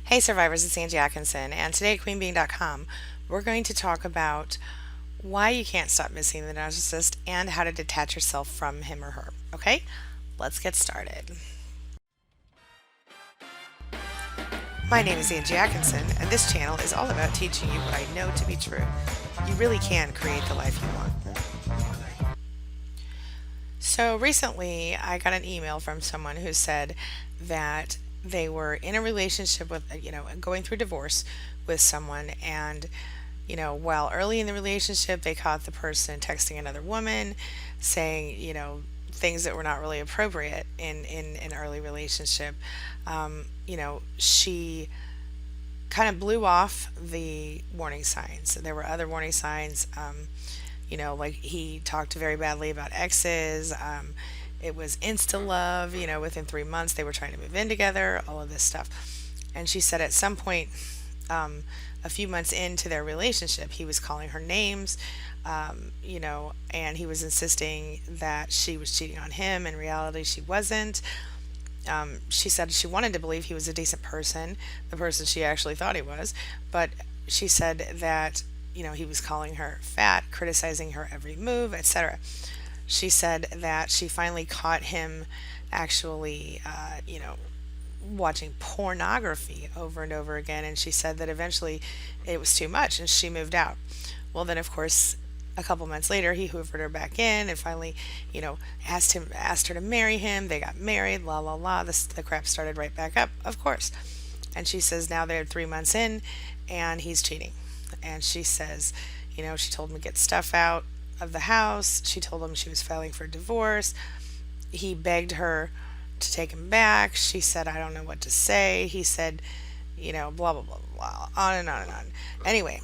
Hey survivors, it's Angie Atkinson, and today at queenbeing.com, we're going to talk about why you can't stop missing the narcissist and how to detach yourself from him or her. Okay, let's get started. My name is Angie Atkinson, and this channel is all about teaching you what I know to be true. You really can create the life you want. So recently, I got an email from someone who said that they were in a relationship with, going through divorce with someone, and while early in the relationship, they caught the person texting another woman, saying, things that were not really appropriate in an early relationship. She kind of blew off the warning signs. There were other warning signs. Like he talked very badly about exes. It was insta love. Within 3 months, they were trying to move in together, all of this stuff. And she said at some point, a few months into their relationship, he was calling her names, and he was insisting that she was cheating on him. In reality, she wasn't. She said she wanted to believe he was a decent person, the person she actually thought he was, but she said that, he was calling her fat, criticizing her every move, etc. She said that she finally caught him actually, watching pornography over and over again, and she said that eventually it was too much and she moved out. Well, then of course, a couple months later, he hoovered her back in and finally, asked her to marry him. They got married, la la la. The crap started right back up, of course. And she says now they're 3 months in and he's cheating. And she says, she told him to get stuff out of the house. She told him she was filing for divorce. He begged her to take him back. She said, I don't know what to say. He said, blah, blah, blah, blah, on and on and on. Anyway,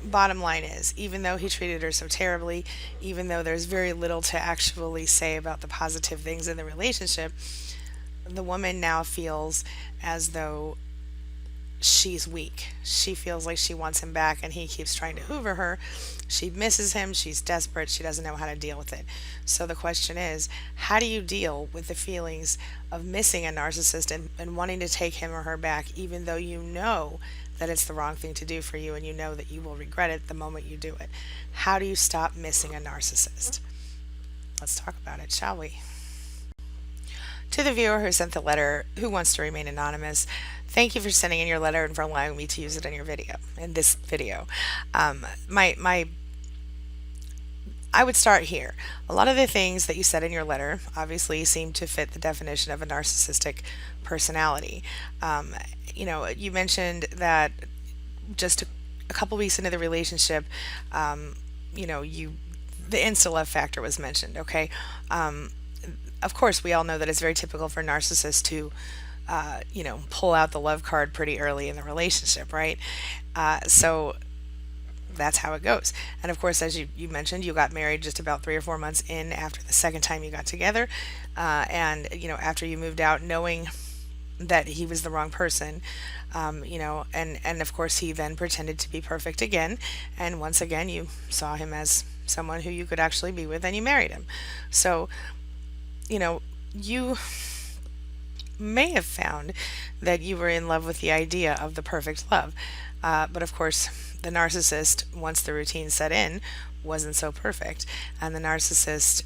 bottom line is, even though he treated her so terribly, even though there's very little to actually say about the positive things in the relationship, the woman now feels as though she's weak. She feels like she wants him back and he keeps trying to hoover her. She misses him. She's desperate. She doesn't know how to deal with it. So the question is, how do you deal with the feelings of missing a narcissist and wanting to take him or her back, even though you know that it's the wrong thing to do for you and you know that you will regret it the moment you do it? How do you stop missing a narcissist? Let's talk about it, shall we? To the viewer who sent the letter, who wants to remain anonymous, thank you for sending in your letter and for allowing me to use it in your video, in this video. My I would start here. A lot of the things that you said in your letter obviously seem to fit the definition of a narcissistic personality. You mentioned that just a couple weeks into the relationship, the insta love factor was mentioned. Okay, of course, we all know that it's very typical for narcissists to, pull out the love card pretty early in the relationship, right? So that's how it goes. And of course, as you mentioned, you got married just about 3 or 4 months in after the second time you got together. And, after you moved out, knowing that he was the wrong person, and of course, he then pretended to be perfect again. And once again, you saw him as someone who you could actually be with and you married him. So, you may have found that you were in love with the idea of the perfect love. But of course, the narcissist, once the routine set in, wasn't so perfect. And the narcissist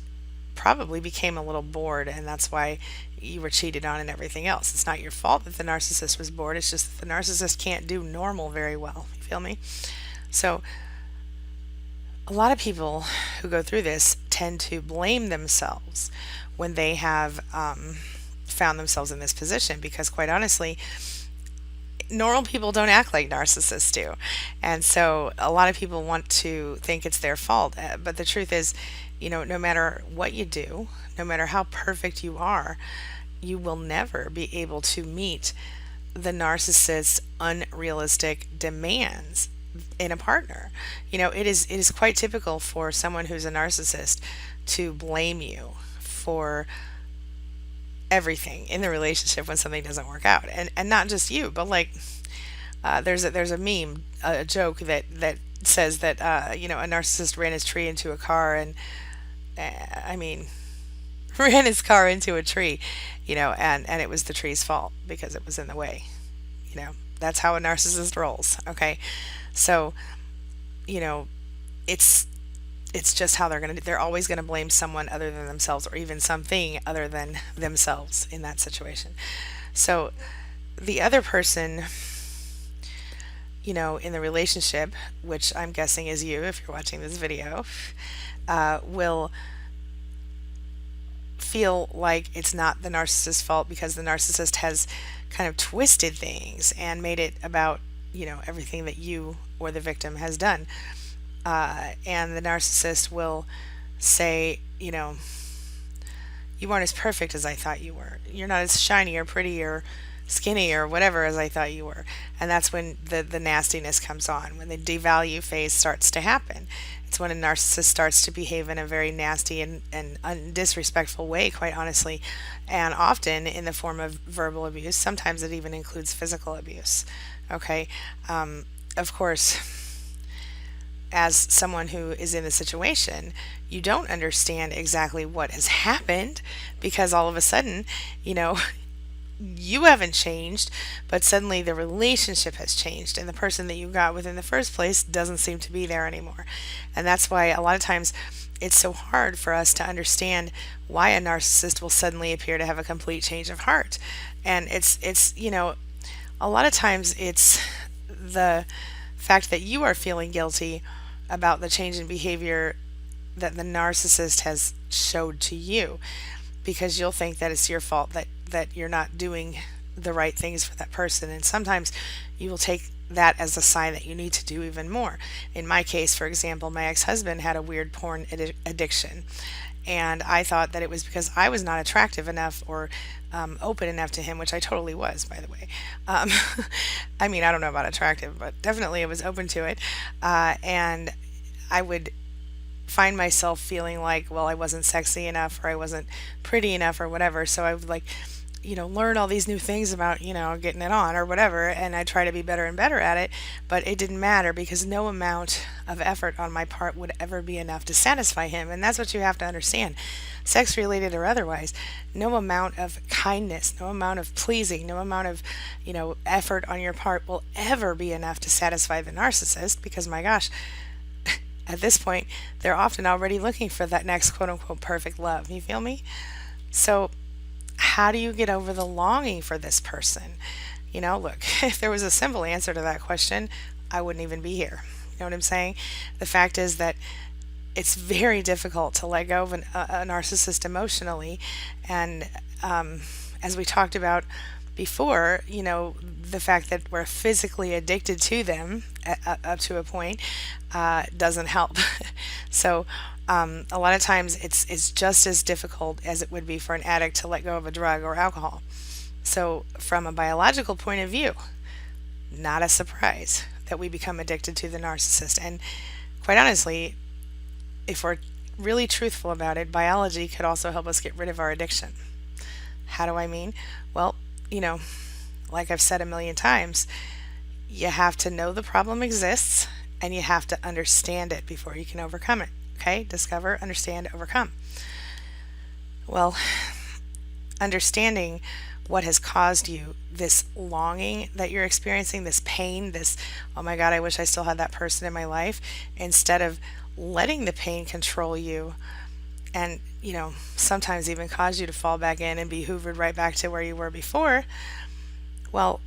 probably became a little bored, and that's why you were cheated on and everything else. It's not your fault that the narcissist was bored, it's just that the narcissist can't do normal very well. You feel me? So, a lot of people who go through this tend to blame themselves when they have found themselves in this position because, quite honestly, normal people don't act like narcissists do. And so a lot of people want to think it's their fault. But the truth is, no matter what you do, no matter how perfect you are, you will never be able to meet the narcissist's unrealistic demands in a partner. It is quite typical for someone who's a narcissist to blame you for everything in the relationship when something doesn't work out, and not just you, but like there's a meme, a joke that says that a narcissist ran his tree into a car, and I mean ran his car into a tree, and it was the tree's fault because it was in the way, you know. That's how a narcissist rolls. Okay. So, you know, it's it's just how they're always going to blame someone other than themselves, or even something other than themselves in that situation. So the other person, in the relationship, which I'm guessing is you if you're watching this video, will feel like it's not the narcissist's fault because the narcissist has kind of twisted things and made it about, everything that you or the victim has done. And the narcissist will say, you weren't as perfect as I thought you were. You're not as shiny or pretty or skinny or whatever as I thought you were. And that's when the nastiness comes on, when the devalue phase starts to happen. It's when a narcissist starts to behave in a very nasty and disrespectful way, quite honestly, and often in the form of verbal abuse. Sometimes it even includes physical abuse. Okay. Of course, as someone who is in the situation, you don't understand exactly what has happened because all of a sudden, you haven't changed, but suddenly the relationship has changed and the person that you got with in the first place doesn't seem to be there anymore. And that's why a lot of times it's so hard for us to understand why a narcissist will suddenly appear to have a complete change of heart. And it's a lot of times it's the fact that you are feeling guilty about the change in behavior that the narcissist has showed to you, because you'll think that it's your fault that you're not doing the right things for that person. And sometimes you will take that as a sign that you need to do even more. In my case, for example, my ex-husband had a weird porn addiction. And I thought that it was because I was not attractive enough or open enough to him, which I totally was, by the way. Um, I mean, I don't know about attractive, but definitely I was open to it. And I would find myself feeling like, well, I wasn't sexy enough or I wasn't pretty enough or whatever. So I would learn all these new things about, getting it on or whatever. And I try to be better and better at it. But it didn't matter because no amount of effort on my part would ever be enough to satisfy him. And that's what you have to understand. Sex related or otherwise, no amount of kindness, no amount of pleasing, no amount of, effort on your part will ever be enough to satisfy the narcissist because, my gosh, at this point, they're often already looking for that next quote unquote perfect love. You feel me? So, how do you get over the longing for this person? Look, if there was a simple answer to that question, I wouldn't even be here. You know what I'm saying? The fact is that it's very difficult to let go of a narcissist emotionally. And as we talked about before, the fact that we're physically addicted to them up to a point doesn't help. So a lot of times it's just as difficult as it would be for an addict to let go of a drug or alcohol. So from a biological point of view, not a surprise that we become addicted to the narcissist. And quite honestly, if we're really truthful about it, biology could also help us get rid of our addiction. How do I mean? Well, like I've said a million times, you have to know the problem exists and you have to understand it before you can overcome it. Okay? Discover, understand, overcome. Well, understanding what has caused you this longing that you're experiencing, this pain, this, oh my God, I wish I still had that person in my life, instead of letting the pain control you and, sometimes even cause you to fall back in and be hoovered right back to where you were before. Well,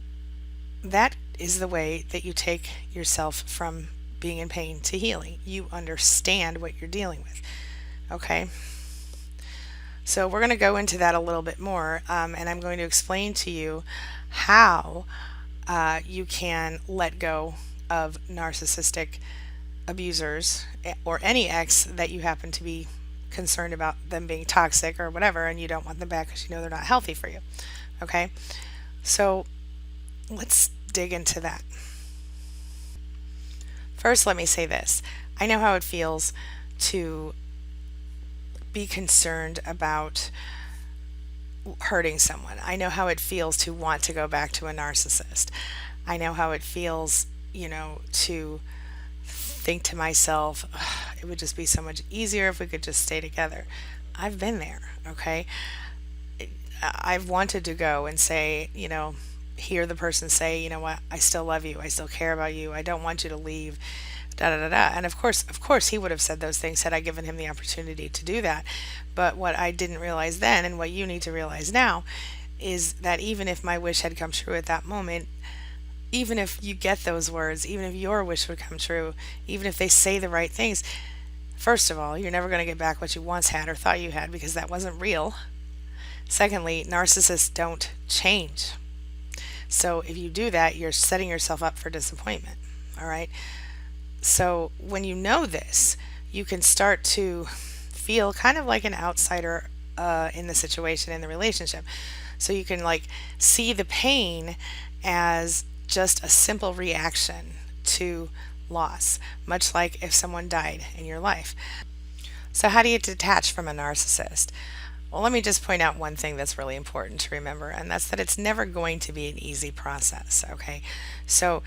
that is the way that you take yourself from being in pain to healing. You understand what you're dealing with. Okay? So we're going to go into that a little bit more, and I'm going to explain to you how you can let go of narcissistic abusers or any ex that you happen to be concerned about them being toxic or whatever, and you don't want them back because they're not healthy for you. Okay? So let's dig into that. First, let me say this. I know how it feels to be concerned about hurting someone. I know how it feels to want to go back to a narcissist. I know how it feels, to think to myself, it would just be so much easier if we could just stay together. I've been there, okay? I've wanted to go and say, hear the person say, you know what, I still love you, I still care about you, I don't want you to leave, da da da da. And of course, he would have said those things had I given him the opportunity to do that. But what I didn't realize then, and what you need to realize now, is that even if my wish had come true at that moment, even if you get those words, even if your wish would come true, even if they say the right things, first of all, you're never going to get back what you once had or thought you had because that wasn't real. Secondly, narcissists don't change. So if you do that, you're setting yourself up for disappointment. All right. So when you know this, you can start to feel kind of like an outsider in the situation, in the relationship. So you can like see the pain as just a simple reaction to loss, much like if someone died in your life. So, how do you detach from a narcissist? Well, let me just point out one thing that's really important to remember, and that's that it's never going to be an easy process, okay? So,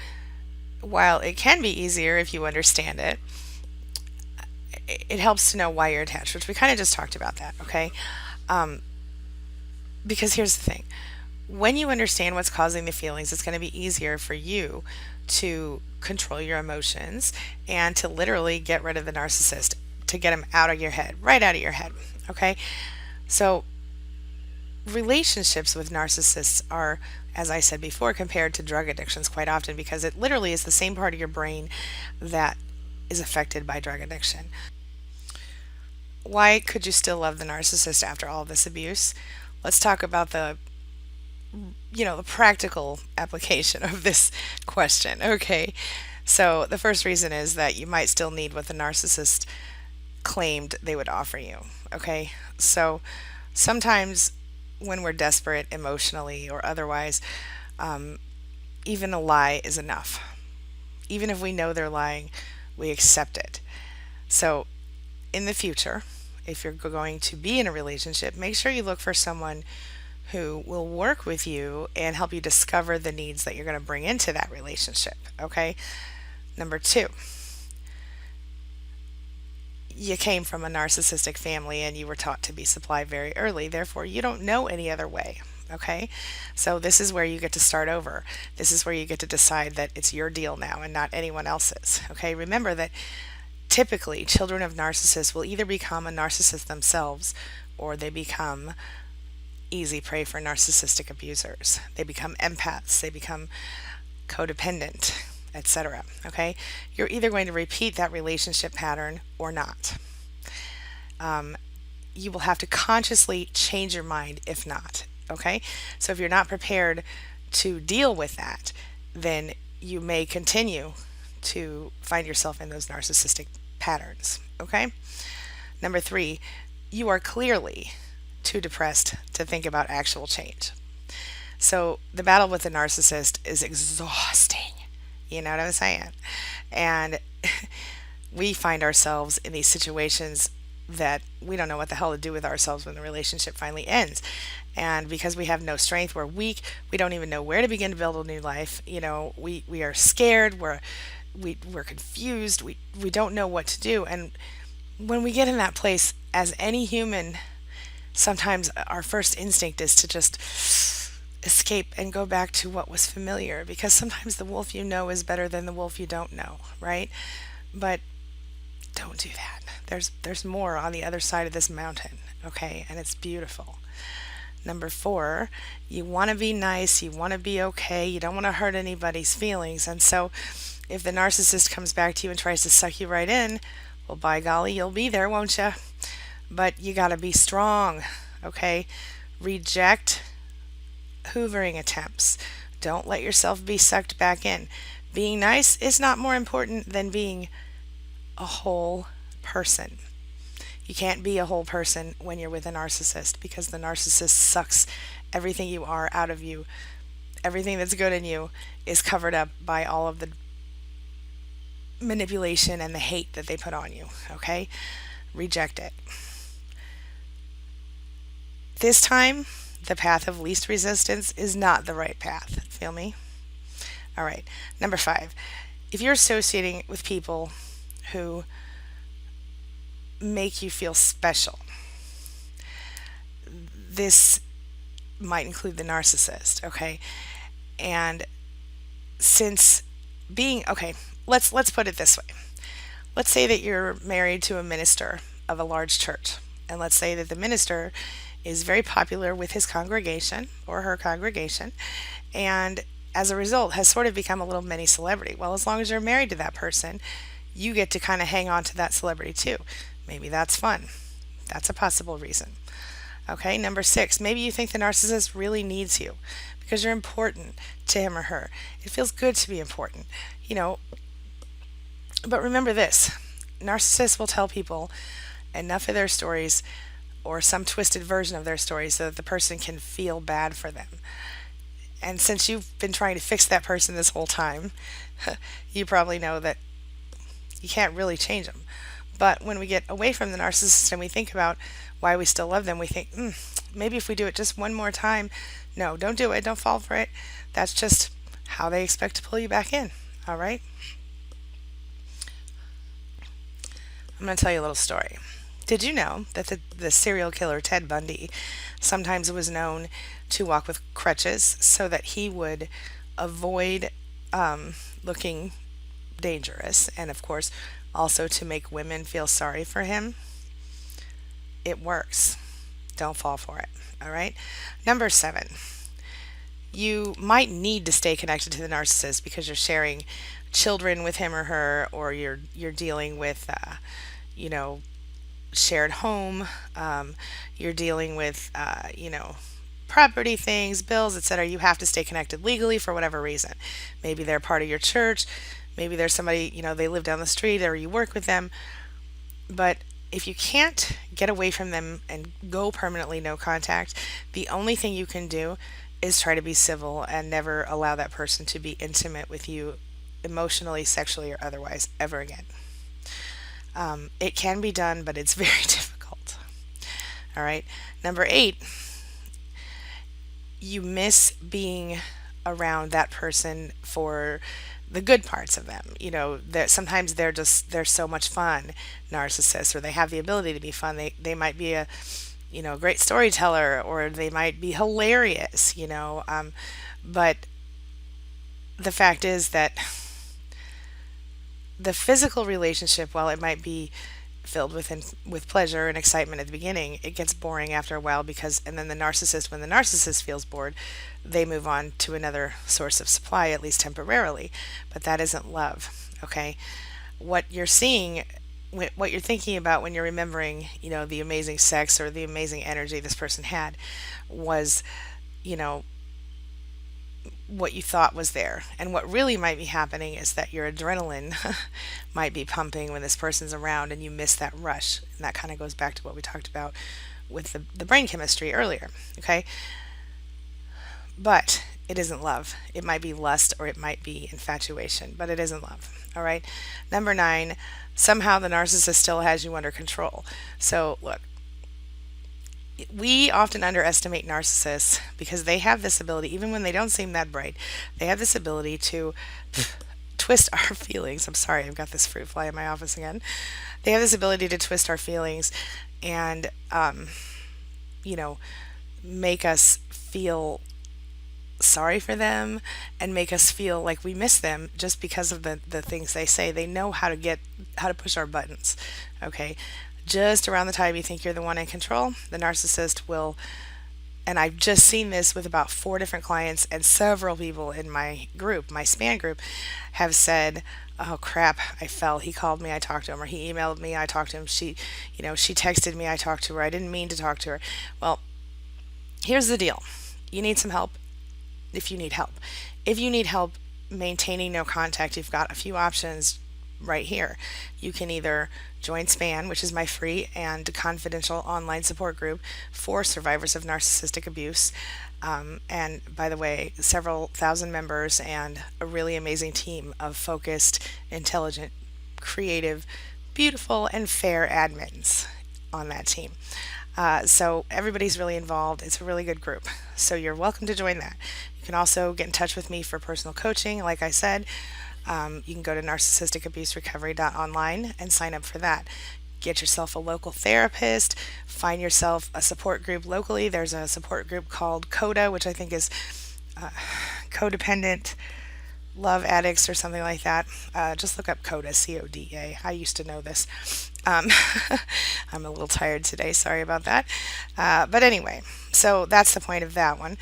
while it can be easier if you understand it, it helps to know why you're attached, which we kind of just talked about that, okay? Um, because here's the thing, when you understand what's causing the feelings, it's going to be easier for you to control your emotions and to literally get rid of the narcissist, to get him out of your head, right out of your head, okay? So, relationships with narcissists are, as I said before, compared to drug addictions quite often because it literally is the same part of your brain that is affected by drug addiction. Why could you still love the narcissist after all this abuse? Let's talk about the practical application of this question. Okay. So, the first reason is that you might still need what the narcissist claimed they would offer you. Okay. So, sometimes when we're desperate emotionally or otherwise, um, even a lie is enough. Even if we know they're lying, we accept it. So, in the future, if you're going to be in a relationship, make sure you look for someone who will work with you and help you discover the needs that you're going to bring into that relationship. Okay. Number two, you came from a narcissistic family and you were taught to be supplied very early. Therefore, you don't know any other way. Okay. So, this is where you get to start over. This is where you get to decide that it's your deal now and not anyone else's. Okay. Remember that typically children of narcissists will either become a narcissist themselves or they become easy prey for narcissistic abusers. They become empaths, they become codependent, etc. Okay? You're either going to repeat that relationship pattern or not. You will have to consciously change your mind if not. Okay? So if you're not prepared to deal with that, then you may continue to find yourself in those narcissistic patterns. Okay? Number three, you are clearly too depressed to think about actual change. So the battle with the narcissist is exhausting. You know what I'm saying? And we find ourselves in these situations that we don't know what the hell to do with ourselves when the relationship finally ends. And because we have no strength, we're weak, we don't even know where to begin to build a new life. We are scared, we're confused, we don't know what to do. And when we get in that place, as any human, sometimes our first instinct is to just escape and go back to what was familiar because sometimes the wolf you know is better than the wolf you don't know, right? But don't do that. There's more on the other side of this mountain, okay? And it's beautiful. Number four, you want to be nice, you want to be okay, you don't want to hurt anybody's feelings. And so if the narcissist comes back to you and tries to suck you right in, well, by golly, you'll be there, won't you? But you got to be strong, okay? Reject hoovering attempts. Don't let yourself be sucked back in. Being nice is not more important than being a whole person. You can't be a whole person when you're with a narcissist because the narcissist sucks everything you are out of you. Everything that's good in you is covered up by all of the manipulation and the hate that they put on you, okay? Reject it. This time, the path of least resistance is not the right path. Feel me? All right. Number five, if you're associating with people who make you feel special, this might include the narcissist, okay? And since being okay, let's put it this way. Let's say that you're married to a minister of a large church. And let's say that the minister is very popular with his congregation or her congregation, and as a result has sort of become a little mini celebrity. Well, as long as you're married to that person, you get to kind of hang on to that celebrity too. Maybe that's fun. That's a possible reason. Okay, number six, maybe you think the narcissist really needs you because you're important to him or her. It feels good to be important, you know, but remember this, narcissists will tell people enough of their stories or some twisted version of their story so that the person can feel bad for them. And since you've been trying to fix that person this whole time, you probably know that you can't really change them. But when we get away from the narcissist and we think about why we still love them, we think, maybe if we do it just one more time, no, don't do it, don't fall for it. That's just how they expect to pull you back in. All right? I'm going to tell you a little story. Did you know that the serial killer Ted Bundy sometimes was known to walk with crutches so that he would avoid looking dangerous, and of course, also to make women feel sorry for him? It works. Don't fall for it. All right. Number seven, you might need to stay connected to the narcissist because you're sharing children with him or her, or you're dealing with, you know, shared home. You're dealing with, property things, bills, etc. You have to stay connected legally for whatever reason. Maybe they're part of your church. Maybe there's somebody, they live down the street or you work with them. But if you can't get away from them and go permanently no contact, the only thing you can do is try to be civil and never allow that person to be intimate with you emotionally, sexually, or otherwise ever again. It can be done, but it's very difficult. All right. Number eight, you miss being around that person for the good parts of them. That sometimes they're so much fun, narcissists, or they have the ability to be fun. They might be a great storyteller, or they might be hilarious. But the fact is that the physical relationship, while it might be filled with pleasure and excitement at the beginning, it gets boring after a while and then when the narcissist feels bored, they move on to another source of supply, at least temporarily. But that isn't love. Okay, what you're seeing, what you're thinking about when you're remembering, the amazing sex or the amazing energy this person had, was, you know, what you thought was there. And what really might be happening is that your adrenaline might be pumping when this person's around and you miss that rush. And that kind of goes back to what we talked about with the brain chemistry earlier. Okay? But it isn't love. It might be lust or it might be infatuation, but it isn't love. All right? Number 9, somehow the narcissist still has you under control. So, look, we often underestimate narcissists because they have this ability, even when they don't seem that bright, they have this ability to twist our feelings. I'm sorry, I've got this fruit fly in my office again. They have this ability to twist our feelings and, make us feel sorry for them and make us feel like we miss them just because of the things they say. They know how to push our buttons. Okay. Just around the time you think you're the one in control, the narcissist will, and I've just seen this with about 4 different clients, and several people in my group, my span group, have said, "Oh crap, I fell. He called me, I talked to him, or he emailed me, I talked to him. She texted me, I talked to her. I didn't mean to talk to her." Well, here's the deal. You need some help if you need help. If you need help maintaining no contact, you've got a few options right here. You can either join SPAN, which is my free and confidential online support group for survivors of narcissistic abuse. And by the way, several thousand members and a really amazing team of focused, intelligent, creative, beautiful, and fair admins on that team. So everybody's really involved. It's a really good group. So you're welcome to join that. You can also get in touch with me for personal coaching. Like I said, you can go to narcissisticabuserecovery.online and sign up for that. Get yourself a local therapist. Find yourself a support group locally. There's a support group called CODA, which I think is codependent love addicts or something like that. Just look up CODA, CODA. I used to know this. Um, I'm a little tired today. Sorry about that. But anyway, so that's the point of that one.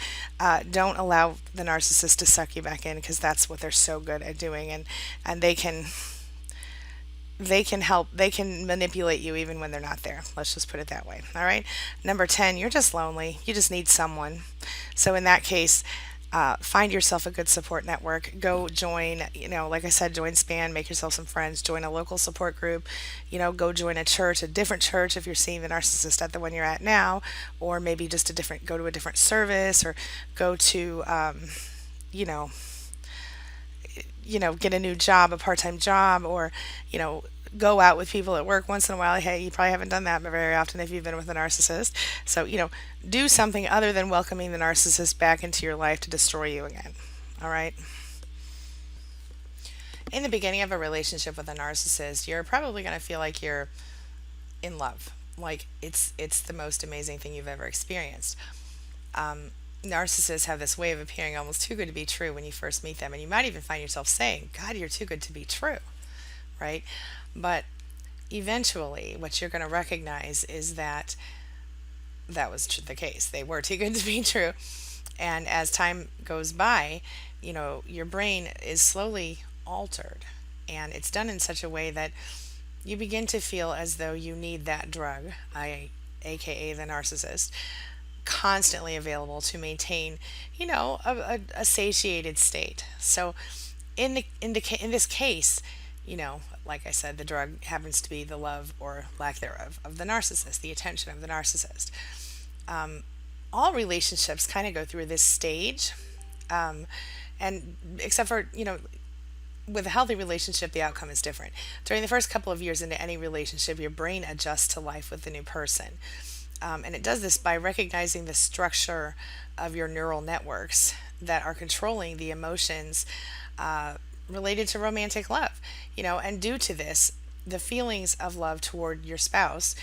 Don't allow the narcissist to suck you back in because that's what they're so good at doing, and they can manipulate you even when they're not there. Let's just put it that way. All right. Number 10, you're just lonely. You just need someone. So in that case, find yourself a good support network. Go join, like I said, join SPAN, make yourself some friends, join a local support group, go join a church, a different church if you're seeing the narcissist at the one you're at now, or maybe just go to a different service, or go to, you know, get a new job, a part-time job, or, go out with people at work once in a while. Hey, you probably haven't done that very often if you've been with a narcissist. So, do something other than welcoming the narcissist back into your life to destroy you again. All right. In the beginning of a relationship with a narcissist, you're probably going to feel like you're in love. Like it's the most amazing thing you've ever experienced. Narcissists have this way of appearing almost too good to be true when you first meet them, and you might even find yourself saying, "God, you're too good to be true." Right? But eventually, what you're going to recognize is that that was the case. They were too good to be true. And as time goes by, your brain is slowly altered. And it's done in such a way that you begin to feel as though you need that drug, aka the narcissist, constantly available to maintain, a satiated state. So in this case, like I said, the drug happens to be the love or lack thereof of the narcissist, the attention of the narcissist. All relationships kind of go through this stage, and except for with a healthy relationship, the outcome is different. During the first couple of years into any relationship, your brain adjusts to life with the new person. And it does this by recognizing the structure of your neural networks that are controlling the emotions related to romantic love. And due to this, the feelings of love toward your spouse,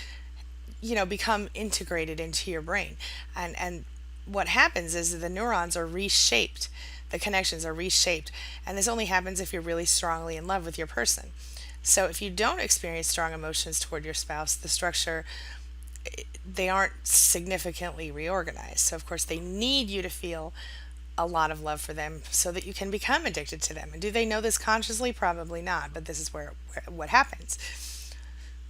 become integrated into your brain. And what happens is the neurons are reshaped, the connections are reshaped. And this only happens if you're really strongly in love with your person. So if you don't experience strong emotions toward your spouse, the structure, they aren't significantly reorganized. So of course they need you to feel a lot of love for them so that you can become addicted to them. And do they know this consciously? Probably not, but this is where what happens.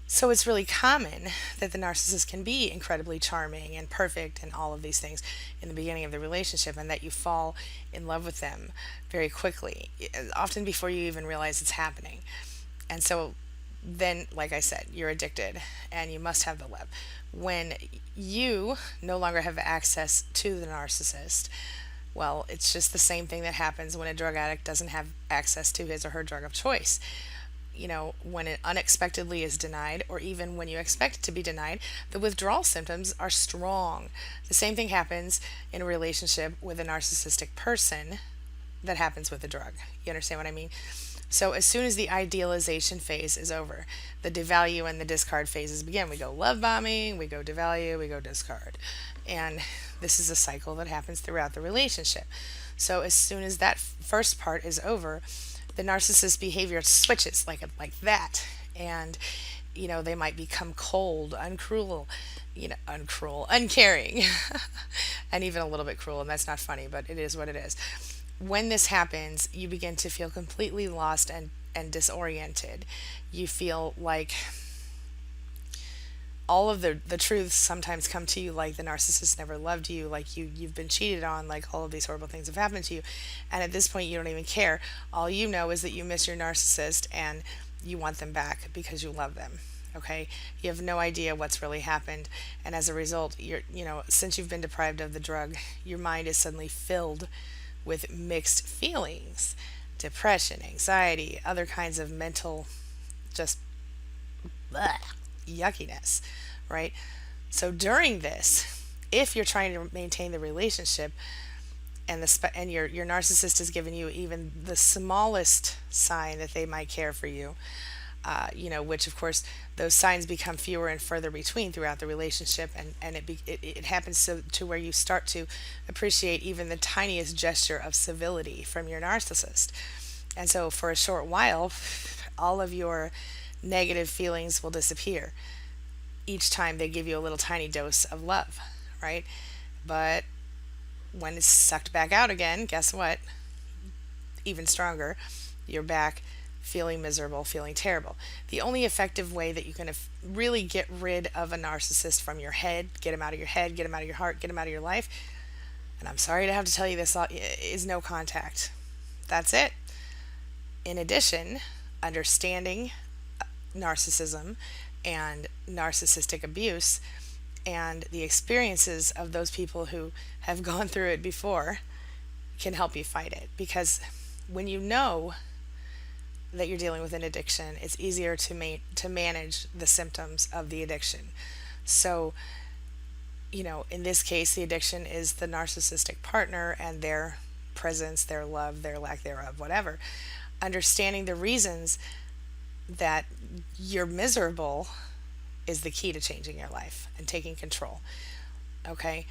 So it's really common that the narcissist can be incredibly charming and perfect and all of these things in the beginning of the relationship, and that you fall in love with them very quickly, often before you even realize it's happening. And so then, like I said, you're addicted and you must have the love. When you no longer have access to the narcissist, well, it's just the same thing that happens when a drug addict doesn't have access to his or her drug of choice. When it unexpectedly is denied, or even when you expect it to be denied, the withdrawal symptoms are strong. The same thing happens in a relationship with a narcissistic person that happens with a drug. You understand what I mean? So as soon as the idealization phase is over, the devalue and the discard phases begin. We go love bombing, we go devalue, we go discard. And this is a cycle that happens throughout the relationship. So as soon as that first part is over, the narcissist behavior switches like that. And they might become cold, uncaring, and even a little bit cruel. And that's not funny, but it is what it is. When this happens, you begin to feel completely lost and disoriented. You feel like all of the truths sometimes come to you, like the narcissist never loved you, like you've been cheated on, like all of these horrible things have happened to you. And at this point, you don't even care. All you know is that you miss your narcissist and you want them back because you love them. Okay, you have no idea what's really happened, and as a result, since you've been deprived of the drug, your mind is suddenly filled with mixed feelings, depression, anxiety, other kinds of mental just bleh, yuckiness, right? So during this, if you're trying to maintain the relationship and your narcissist has given you even the smallest sign that they might care for you, which of course those signs become fewer and further between throughout the relationship, and it happens to where you start to appreciate even the tiniest gesture of civility from your narcissist. And so for a short while, all of your negative feelings will disappear each time they give you a little tiny dose of love, right? But when it's sucked back out again, guess what? Even stronger, you're back feeling miserable, feeling terrible. The only effective way that you can really get rid of a narcissist from your head, get him out of your head, get him out of your heart, get him out of your life, and I'm sorry to have to tell you this, is no contact. That's it. In addition, understanding narcissism and narcissistic abuse and the experiences of those people who have gone through it before can help you fight it. Because when you know that you're dealing with an addiction, it's easier to manage the symptoms of the addiction. So, in this case, the addiction is the narcissistic partner and their presence, their love, their lack thereof, whatever. Understanding the reasons that you're miserable is the key to changing your life and taking control. Okay?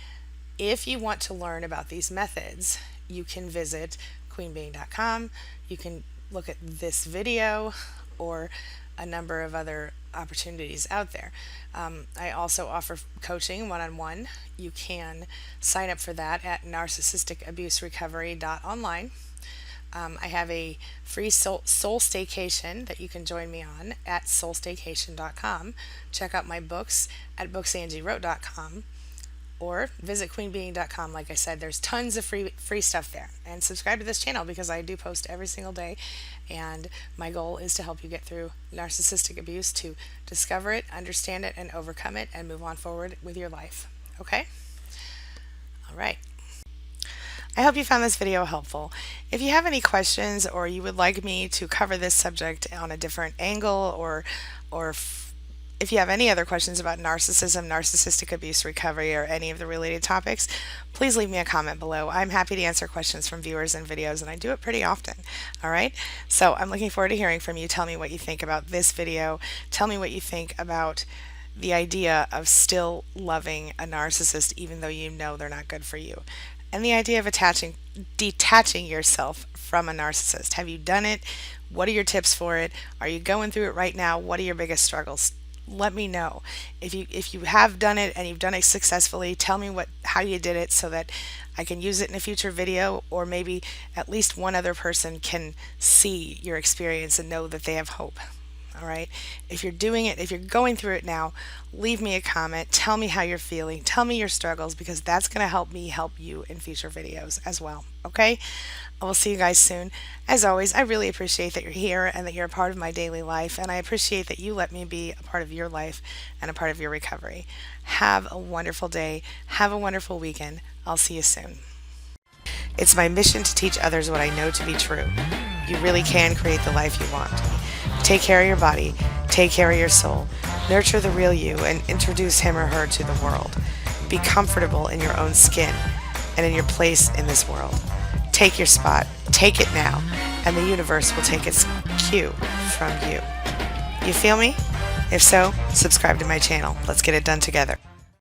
If you want to learn about these methods, you can visit queenbeing.com. You can look at this video or a number of other opportunities out there. I also offer coaching one-on-one. You can sign up for that at narcissisticabuserecovery.online. I have a free soul staycation that you can join me on at soulstaycation.com. Check out my books at booksangieWrote.com or visit queenbeing.com. Like I said, there's tons of free stuff there. And subscribe to this channel because I do post every single day. And my goal is to help you get through narcissistic abuse, to discover it, understand it, and overcome it, and move on forward with your life. Okay? All right. I hope you found this video helpful. If you have any questions or you would like me to cover this subject on a different angle, or if you have any other questions about narcissism, narcissistic abuse recovery, or any of the related topics, please leave me a comment below. I'm happy to answer questions from viewers and videos, and I do it pretty often. All right? So I'm looking forward to hearing from you. Tell me what you think about this video. Tell me what you think about the idea of still loving a narcissist even though you know they're not good for you. And the idea of detaching yourself from a narcissist. Have you done it? What are your tips for it? Are you going through it right now? What are your biggest struggles? Let me know. If you have done it and you've done it successfully, tell me how you did it so that I can use it in a future video, or maybe at least one other person can see your experience and know that they have hope. All right? If you're doing it, if you're going through it now, leave me a comment. Tell me how you're feeling. Tell me your struggles, because that's going to help me help you in future videos as well. Okay? I will see you guys soon. As always, I really appreciate that you're here and that you're a part of my daily life, and I appreciate that you let me be a part of your life and a part of your recovery. Have a wonderful day. Have a wonderful weekend. I'll see you soon. It's my mission to teach others what I know to be true. You really can create the life you want. Take care of your body, take care of your soul, nurture the real you, and introduce him or her to the world. Be comfortable in your own skin and in your place in this world. Take your spot, take it now, and the universe will take its cue from you. You feel me? If so, subscribe to my channel. Let's get it done together.